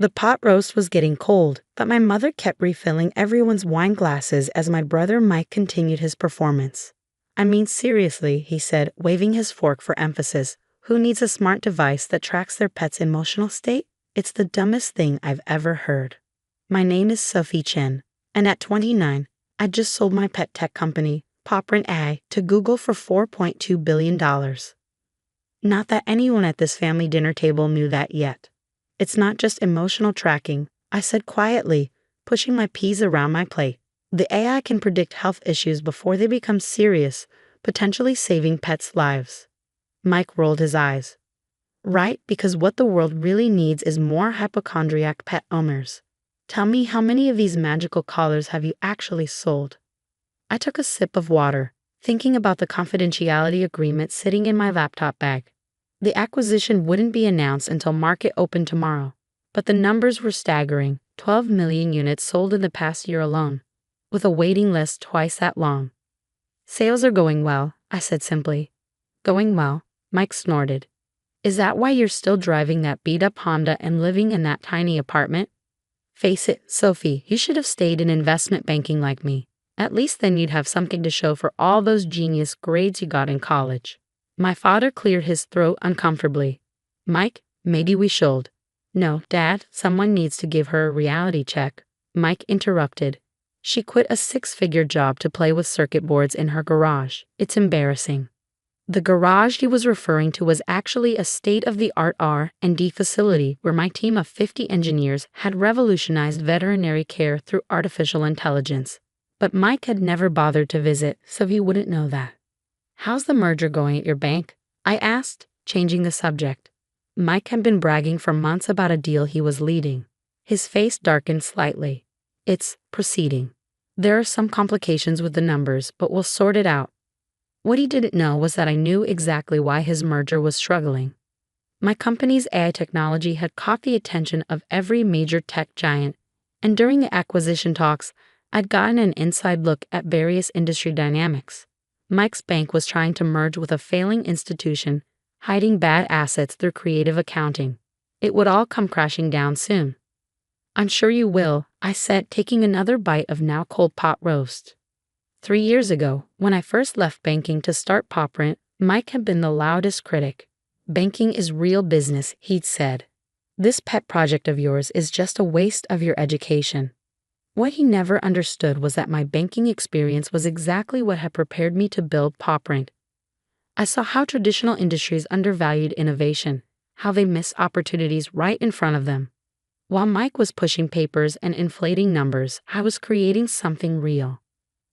The pot roast was getting cold, but my mother kept refilling everyone's wine glasses as my brother Mike continued his performance. I mean, seriously, he said, waving his fork for emphasis. Who needs a smart device that tracks their pet's emotional state? It's the dumbest thing I've ever heard. My name is Sophie Chen, and at 29, I just sold my pet tech company, Popprint AI, to Google for $4.2 billion. Not that anyone at this family dinner table knew that yet. It's not just emotional tracking, I said quietly, pushing my peas around my plate. The AI can predict health issues before they become serious, potentially saving pets' lives. Mike rolled his eyes. Right, because what the world really needs is more hypochondriac pet owners. Tell me, how many of these magical collars have you actually sold? I took a sip of water, thinking about the confidentiality agreement sitting in my laptop bag. The acquisition wouldn't be announced until market open tomorrow, but the numbers were staggering. 12 million units sold in the past year alone, with a waiting list twice that long. Sales are going well, I said simply. Going well, Mike snorted. Is that why you're still driving that beat-up Honda and living in that tiny apartment? Face it, Sophie, you should have stayed in investment banking like me. At least then you'd have something to show for all those genius grades you got in college. My father cleared his throat uncomfortably. Mike, maybe we should. No, Dad, someone needs to give her a reality check. Mike interrupted. She quit a 6-figure job to play with circuit boards in her garage. It's embarrassing. The garage he was referring to was actually a state-of-the-art R&D facility where my team of 50 engineers had revolutionized veterinary care through artificial intelligence. But Mike had never bothered to visit, so he wouldn't know that. How's the merger going at your bank? I asked, changing the subject. Mike had been bragging for months about a deal he was leading. His face darkened slightly. It's proceeding. There are some complications with the numbers, but we'll sort it out. What he didn't know was that I knew exactly why his merger was struggling. My company's AI technology had caught the attention of every major tech giant, and during the acquisition talks, I'd gotten an inside look at various industry dynamics. Mike's bank was trying to merge with a failing institution, hiding bad assets through creative accounting. It would all come crashing down soon. I'm sure you will, I said, taking another bite of now cold pot roast. 3 years ago, when I first left banking to start Popprint, Mike had been the loudest critic. Banking is real business, he'd said. This pet project of yours is just a waste of your education. What he never understood was that my banking experience was exactly what had prepared me to build Popprint. I saw how traditional industries undervalued innovation, how they missed opportunities right in front of them. While Mike was pushing papers and inflating numbers, I was creating something real.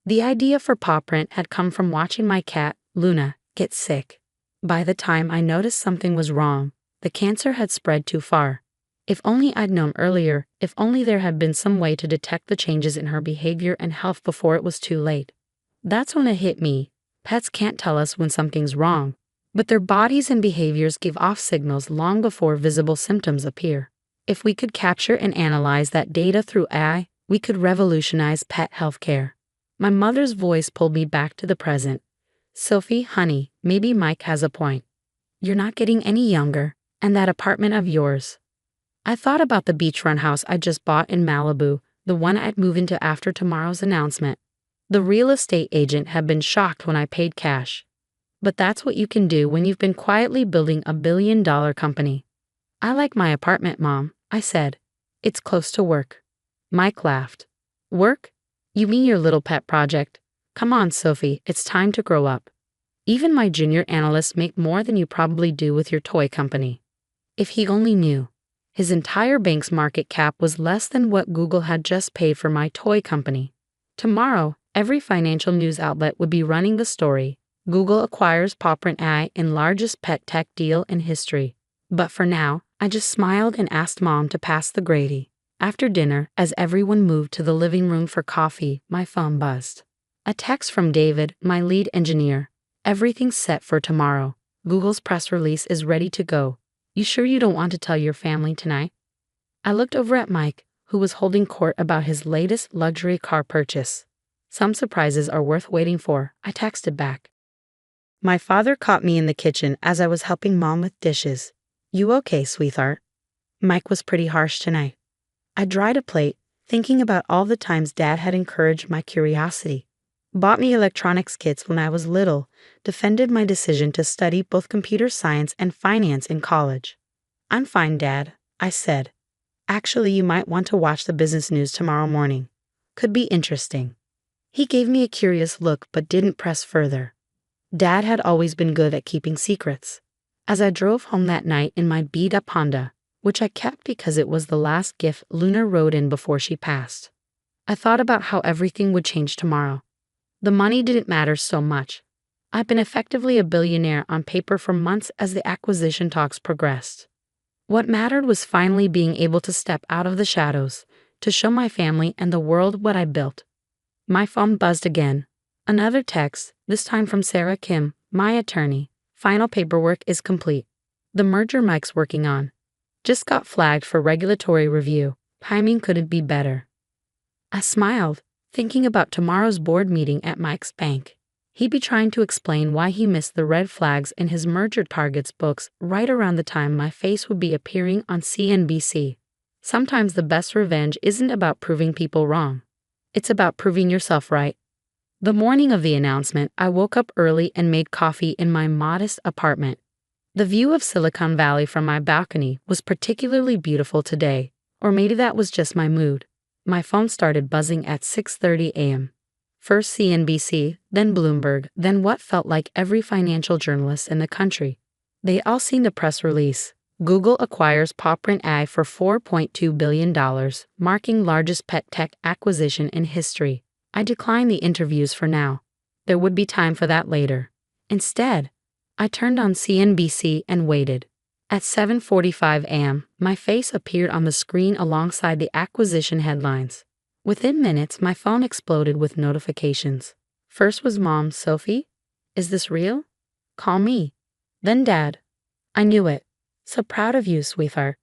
The idea for Popprint had come from watching my cat, Luna, get sick. By the time I noticed something was wrong, the cancer had spread too far. If only I'd known earlier, if only there had been some way to detect the changes in her behavior and health before it was too late. That's when it hit me. Pets can't tell us when something's wrong, but their bodies and behaviors give off signals long before visible symptoms appear. If we could capture and analyze that data through AI, we could revolutionize pet healthcare. My mother's voice pulled me back to the present. Sophie, honey, maybe Mike has a point. You're not getting any younger, and that apartment of yours. I thought about the beachfront house I just bought in Malibu, the one I'd move into after tomorrow's announcement. The real estate agent had been shocked when I paid cash. But that's what you can do when you've been quietly building a billion-dollar company. I like my apartment, Mom, I said. It's close to work. Mike laughed. Work? You mean your little pet project? Come on, Sophie, it's time to grow up. Even my junior analysts make more than you probably do with your toy company. If he only knew. His entire bank's market cap was less than what Google had just paid for my toy company. Tomorrow, every financial news outlet would be running the story. Google acquires Popprint AI in largest pet tech deal in history. But for now, I just smiled and asked Mom to pass the gravy. After dinner, as everyone moved to the living room for coffee, my phone buzzed. A text from David, my lead engineer. Everything's set for tomorrow. Google's press release is ready to go. You sure you don't want to tell your family tonight? I looked over at Mike, who was holding court about his latest luxury car purchase. Some surprises are worth waiting for, I texted back. My father caught me in the kitchen as I was helping Mom with dishes. You okay, sweetheart? Mike was pretty harsh tonight. I dried a plate, thinking about all the times Dad had encouraged my curiosity. Bought me electronics kits when I was little, defended my decision to study both computer science and finance in college. "I'm fine, Dad," I said. "Actually, you might want to watch the business news tomorrow morning. Could be interesting." He gave me a curious look but didn't press further. Dad had always been good at keeping secrets. As I drove home that night in my beat-up Honda, which I kept because it was the last gift Luna rode in before she passed, I thought about how everything would change tomorrow. The money didn't matter so much. I'd been effectively a billionaire on paper for months as the acquisition talks progressed. What mattered was finally being able to step out of the shadows, to show my family and the world what I built. My phone buzzed again. Another text, this time from Sarah Kim, my attorney. "Final paperwork is complete. The merger Mike's working on just got flagged for regulatory review. Timing couldn't be better." I smiled, thinking about tomorrow's board meeting at Mike's bank. He'd be trying to explain why he missed the red flags in his merger targets books right around the time my face would be appearing on CNBC. Sometimes the best revenge isn't about proving people wrong. It's about proving yourself right. The morning of the announcement, I woke up early and made coffee in my modest apartment. The view of Silicon Valley from my balcony was particularly beautiful today, or maybe that was just my mood. My phone started buzzing at 6:30 a.m. First CNBC, then Bloomberg, then what felt like every financial journalist in the country. They all seen the press release. Google acquires PawPrint AI for $4.2 billion, marking largest pet tech acquisition in history. I declined the interviews for now. There would be time for that later. Instead, I turned on CNBC and waited. At 7:45 a.m., my face appeared on the screen alongside the acquisition headlines. Within minutes, my phone exploded with notifications. First was Mom, "Sophie? Is this real? Call me." Then Dad. I knew it. "So proud of you, sweetheart."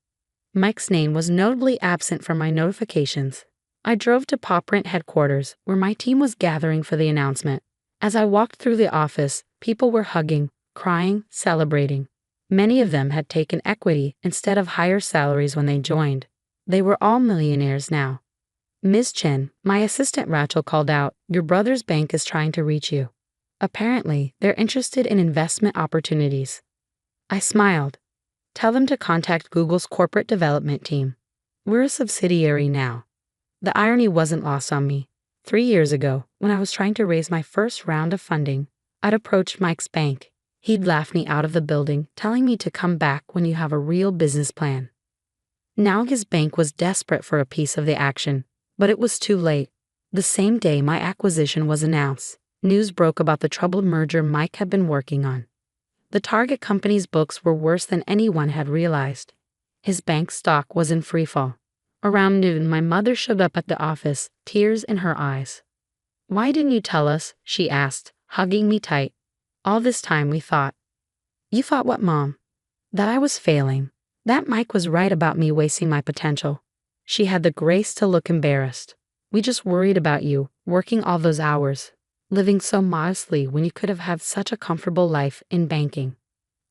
Mike's name was notably absent from my notifications. I drove to PawPrint headquarters, where my team was gathering for the announcement. As I walked through the office, people were hugging, crying, celebrating. Many of them had taken equity instead of higher salaries when they joined. They were all millionaires now. "Ms. Chen," my assistant Rachel called out, "your brother's bank is trying to reach you. Apparently, they're interested in investment opportunities." I smiled. "Tell them to contact Google's corporate development team. We're a subsidiary now." The irony wasn't lost on me. 3 years ago, when I was trying to raise my first round of funding, I'd approached Mike's bank. He'd laughed me out of the building, telling me to come back when you have a real business plan. Now his bank was desperate for a piece of the action, but it was too late. The same day my acquisition was announced, news broke about the troubled merger Mike had been working on. The target company's books were worse than anyone had realized. His bank stock was in freefall. Around noon, my mother showed up at the office, tears in her eyes. "Why didn't you tell us?" she asked, hugging me tight. "All this time we thought." "You thought what, Mom?" "That I was failing. That Mike was right about me wasting my potential." She had the grace to look embarrassed. "We just worried about you, working all those hours, living so modestly when you could have had such a comfortable life in banking."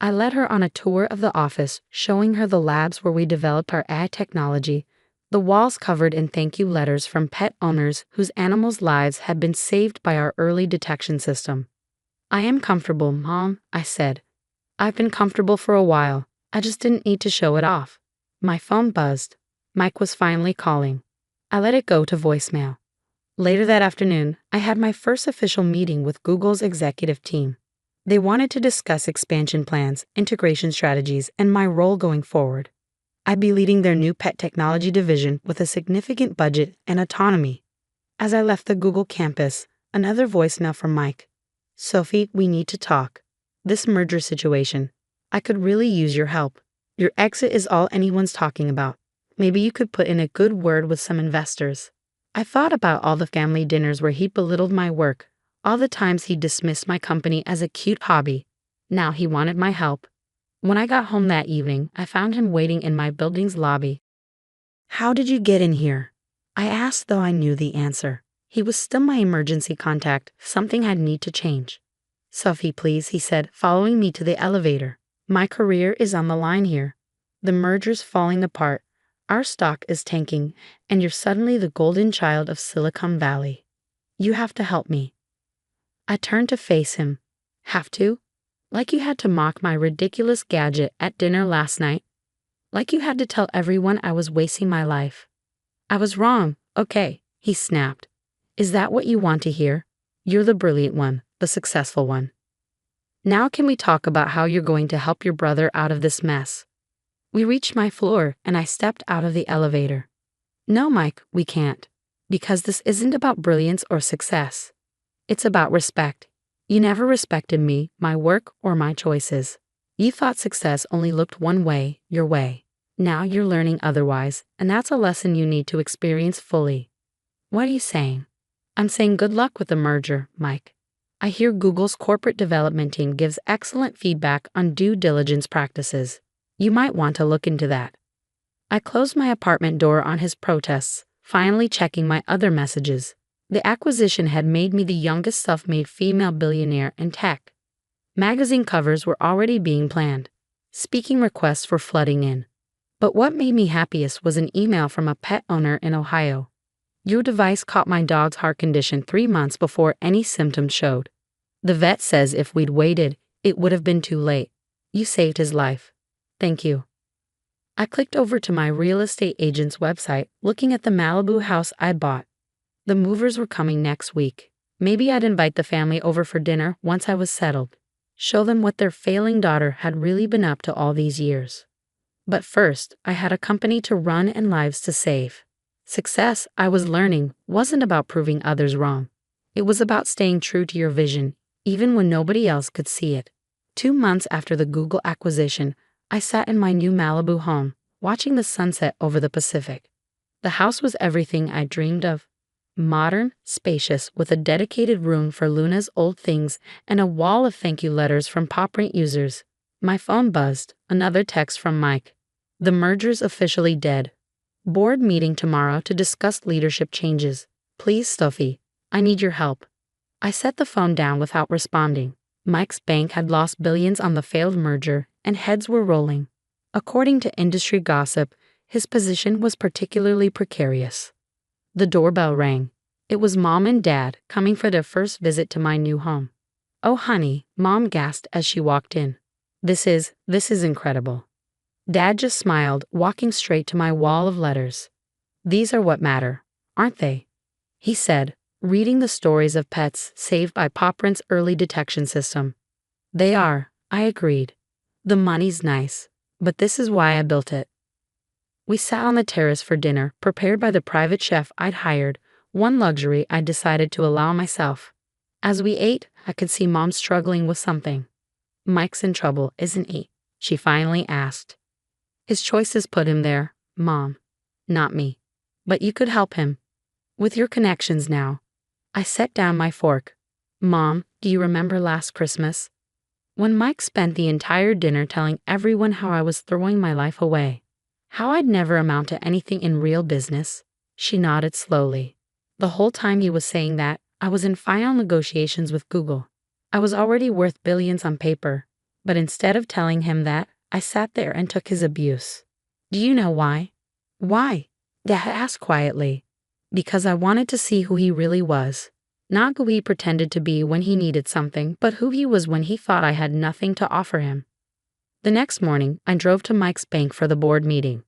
I led her on a tour of the office, showing her the labs where we developed our AI technology, the walls covered in thank you letters from pet owners whose animals' lives had been saved by our early detection system. "I am comfortable, Mom," I said. "I've been comfortable for a while. I just didn't need to show it off." My phone buzzed. Mike was finally calling. I let it go to voicemail. Later that afternoon, I had my first official meeting with Google's executive team. They wanted to discuss expansion plans, integration strategies, and my role going forward. I'd be leading their new pet technology division with a significant budget and autonomy. As I left the Google campus, another voicemail from Mike. "Sophie, we need to talk. This merger situation. I could really use your help. Your exit is all anyone's talking about. Maybe you could put in a good word with some investors." I thought about all the family dinners where he belittled my work, all the times he dismissed my company as a cute hobby. Now he wanted my help. When I got home that evening, I found him waiting in my building's lobby. "How did you get in here?" I asked, though I knew the answer. He was still my emergency contact. Something had need to change. "Sophie, please," he said, following me to the elevator. "My career is on the line here. The merger's falling apart. Our stock is tanking, and you're suddenly the golden child of Silicon Valley. You have to help me." I turned to face him. "Have to? Like you had to mock my ridiculous gadget at dinner last night? Like you had to tell everyone I was wasting my life?" "I was wrong, okay," he snapped. "Is that what you want to hear? You're the brilliant one, the successful one. Now can we talk about how you're going to help your brother out of this mess?" We reached my floor, and I stepped out of the elevator. "No, Mike, we can't. Because this isn't about brilliance or success. It's about respect. You never respected me, my work, or my choices. You thought success only looked one way, your way. Now you're learning otherwise, and that's a lesson you need to experience fully." "What are you saying?" "I'm saying good luck with the merger, Mike. I hear Google's corporate development team gives excellent feedback on due diligence practices. You might want to look into that." I closed my apartment door on his protests, finally checking my other messages. The acquisition had made me the youngest self-made female billionaire in tech. Magazine covers were already being planned. Speaking requests were flooding in. But what made me happiest was an email from a pet owner in Ohio. "Your device caught my dog's heart condition 3 months before any symptoms showed. The vet says if we'd waited, it would have been too late. You saved his life. Thank you." I clicked over to my real estate agent's website, looking at the Malibu house I'd bought. The movers were coming next week. Maybe I'd invite the family over for dinner once I was settled. Show them what their failing daughter had really been up to all these years. But first, I had a company to run and lives to save. Success, I was learning, wasn't about proving others wrong. It was about staying true to your vision, even when nobody else could see it. 2 months after the Google acquisition, I sat in my new Malibu home, watching the sunset over the Pacific. The house was everything I dreamed of. Modern, spacious, with a dedicated room for Luna's old things and a wall of thank you letters from PopRent users. My phone buzzed, another text from Mike. "The merger's officially dead. Board meeting tomorrow to discuss leadership changes. Please, Sophie, I need your help." I set the phone down without responding. Mike's bank had lost billions on the failed merger, and heads were rolling. According to industry gossip, his position was particularly precarious. The doorbell rang. It was Mom and Dad coming for their first visit to my new home. "Oh, honey," Mom gasped as she walked in. This is incredible." Dad just smiled, walking straight to my wall of letters. "These are what matter, aren't they?" he said, reading the stories of pets saved by PopRent's early detection system. "They are," I agreed. "The money's nice, but this is why I built it." We sat on the terrace for dinner, prepared by the private chef I'd hired, one luxury I'd decided to allow myself. As we ate, I could see Mom struggling with something. "Mike's in trouble, isn't he?" she finally asked. "His choices put him there, Mom. Not me. But you could help him. With your connections now." I set down my fork. "Mom, do you remember last Christmas? When Mike spent the entire dinner telling everyone how I was throwing my life away? How I'd never amount to anything in real business?" She nodded slowly. "The whole time he was saying that, I was in final negotiations with Google. I was already worth billions on paper. But instead of telling him that, I sat there and took his abuse. Do you know why?" "Why?" Dad asked quietly. "Because I wanted to see who he really was. Not who he pretended to be when he needed something, but who he was when he thought I had nothing to offer him." The next morning, I drove to Mike's bank for the board meeting.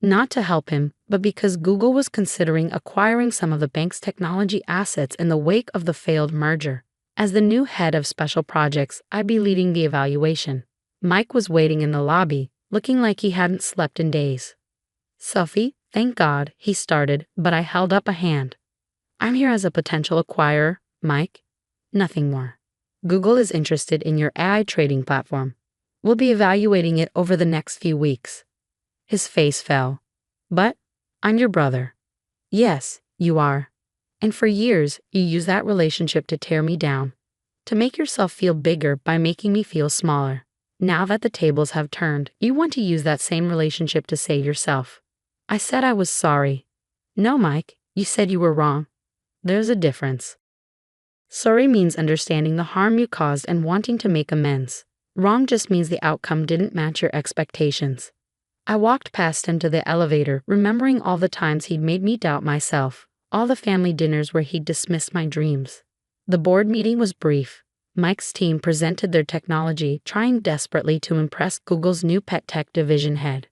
Not to help him, but because Google was considering acquiring some of the bank's technology assets in the wake of the failed merger. As the new head of special projects, I'd be leading the evaluation. Mike was waiting in the lobby, looking like he hadn't slept in days. "Sophie, thank God," he started, but I held up a hand. "I'm here as a potential acquirer, Mike. Nothing more. Google is interested in your AI trading platform. We'll be evaluating it over the next few weeks." His face fell. "But I'm your brother." "Yes, you are. And for years, you used that relationship to tear me down, to make yourself feel bigger by making me feel smaller. Now that the tables have turned, you want to use that same relationship to save yourself." I said I was sorry. "No, Mike, you said you were wrong. There's a difference. Sorry means understanding the harm you caused and wanting to make amends. Wrong just means the outcome didn't match your expectations." I walked past him to the elevator, remembering all the times he'd made me doubt myself, all the family dinners where he'd dismissed my dreams. The board meeting was brief. Mike's team presented their technology, trying desperately to impress Google's new pet tech division head.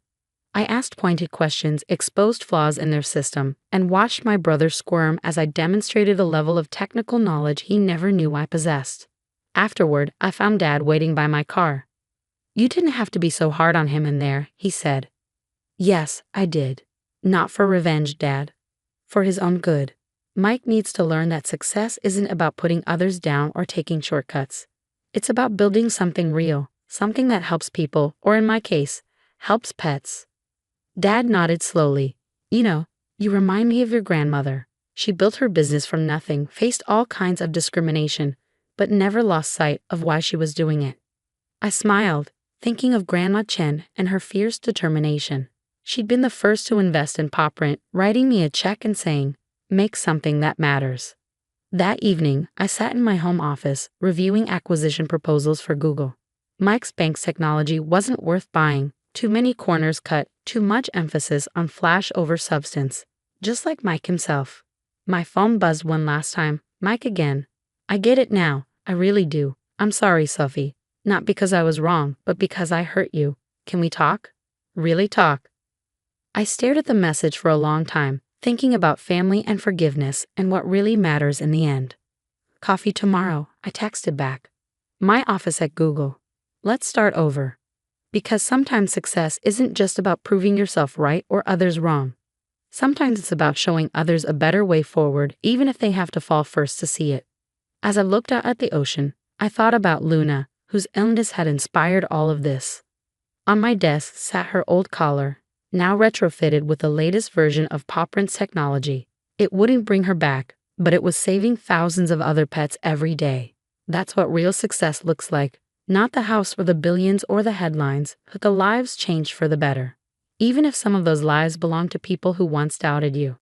I asked pointed questions, exposed flaws in their system, and watched my brother squirm as I demonstrated a level of technical knowledge he never knew I possessed. Afterward, I found Dad waiting by my car. "You didn't have to be so hard on him in there," he said. "Yes, I did. Not for revenge, Dad. For his own good. Mike needs to learn that success isn't about putting others down or taking shortcuts. It's about building something real, something that helps people, or in my case, helps pets." Dad nodded slowly. You remind me of your grandmother. She built her business from nothing, faced all kinds of discrimination, but never lost sight of why she was doing it. I smiled, thinking of Grandma Chen and her fierce determination. She'd been the first to invest in PopRent, writing me a check and saying, "Make something that matters." That evening, I sat in my home office, reviewing acquisition proposals for Google. Mike's bank's technology wasn't worth buying. Too many corners cut, too much emphasis on flash over substance. Just like Mike himself. My phone buzzed one last time. Mike again. "I get it now. I really do. I'm sorry, Sophie. Not because I was wrong, but because I hurt you. Can we talk? Really talk?" I stared at the message for a long time, thinking about family and forgiveness and what really matters in the end. "Coffee tomorrow," I texted back. "My office at Google. Let's start over." Because sometimes success isn't just about proving yourself right or others wrong. Sometimes it's about showing others a better way forward, even if they have to fall first to see it. As I looked out at the ocean, I thought about Luna, whose illness had inspired all of this. On my desk sat her old collar, now retrofitted with the latest version of PopRent's technology. It wouldn't bring her back, but it was saving thousands of other pets every day. That's what real success looks like. Not the house or the billions or the headlines, but the lives changed for the better. Even if some of those lives belong to people who once doubted you.